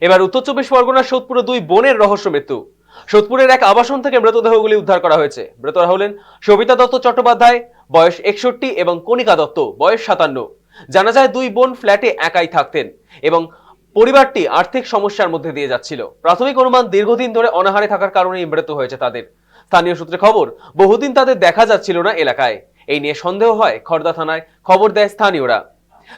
এবার উত্তর চব্বিশ পরগনার সোদপুরে দুই বোনের রহস্য মৃত্যু। সোদপুরের এক আবাসন থেকে মৃতদেহগুলি উদ্ধার করা হয়েছে। মৃতরা হলেন সবিতা দত্ত চট্টোপাধ্যায়, বয়স 61, এবং কণিকা দত্ত, বয়স 57। জানা যায় দুই বোন ফ্ল্যাটে একাই থাকতেন এবং পরিবারটি আর্থিক সমস্যার মধ্যে দিয়ে যাচ্ছিল। প্রাথমিক অনুমান দীর্ঘদিন ধরে অনাহারে থাকার কারণেই মৃত্যু হয়েছে তাদের। স্থানীয় সূত্রে খবর, বহুদিন তাদের দেখা যাচ্ছিল না এলাকায়। এই নিয়ে সন্দেহ হয়, খড়দা থানায় খবর দেয় স্থানীয়রা।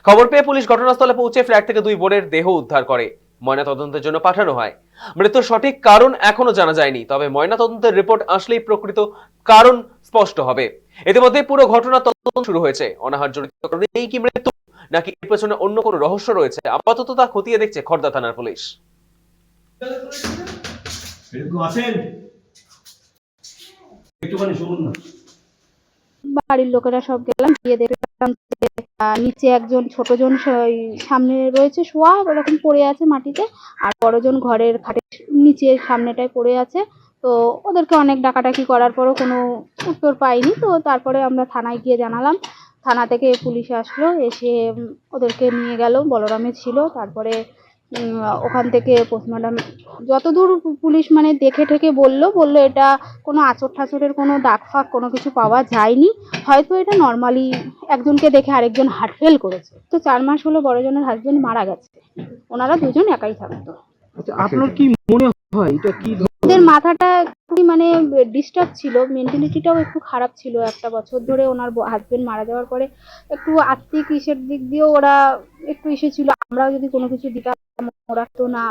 খবর পেয়ে পুলিশ ঘটনাস্থলে পৌঁছে ফ্ল্যাট থেকে দুই বোনের দেহ উদ্ধার করে ময়নাতদন্তের জন্য পাঠানো হয়। মৃত্যুর সঠিক কারণ এখনো জানা যায়নি, তবে ময়নাতদন্তের রিপোর্ট আসলেই প্রকৃত কারণ স্পষ্ট হবে। ইতিমধ্যে পুরো ঘটনা তদন্ত শুরু হয়েছে। অনাহার জনিত কারণেই কি মৃত্যু, নাকি এর পেছনে অন্য কোনো রহস্য রয়েছে, আপাতত তা খতিয়ে দেখছে খড়দা থানার পুলিশ। বাড়ির লোকেরা সব গেলাম, গিয়ে দেখলাম যে নিচে একজন, ছোটজন সামনে রয়েছে শোয়া ওরকম পড়ে আছে মাটিতে, আর বড়জন ঘরের খাটের নিচে সামনেটায় পড়ে আছে। তো ওদেরকে অনেক ডাকাডাকি করার পরও কোনো উত্তর পাইনি। তো তারপরে আমরা থানায় গিয়ে জানালাম। থানা থেকে পুলিশ আসলো, এসে ওদেরকে নিয়ে গেল, বলরামে ছিল। তারপরে ওখান থেকে পোস্টমর্টম যতদূর পুলিশ মানে দেখে ঠেকে বললো এটা কোনো আঁচড় ঠাচড়ের কোনো দাগ ফাগ কোনো কিছু পাওয়া যায়নি। হয়তো এটা নর্মালি একজনকে দেখে আরেকজন হার্টফেল করেছে। তো 4 মাস হলো বড়জনের হাজবেন্ড মারা গেছে। ওনারা দুজন একাই থাকতো। আচ্ছা, আপনার কি মনে হয় এটা কি ওদের মাথাটা খুবই মানে ডিস্টার্ব ছিল, মেন্টালিটিটাও একটু খারাপ ছিল। 1 বছর ধরে ওনার হাজবেন্ড মারা যাওয়ার পরে একটু আর্থিক ইসের দিক দিয়েও ওরা একটু ইসে ছিল। আমরাও যদি কোনো কিছু দিতাম ওরা তো না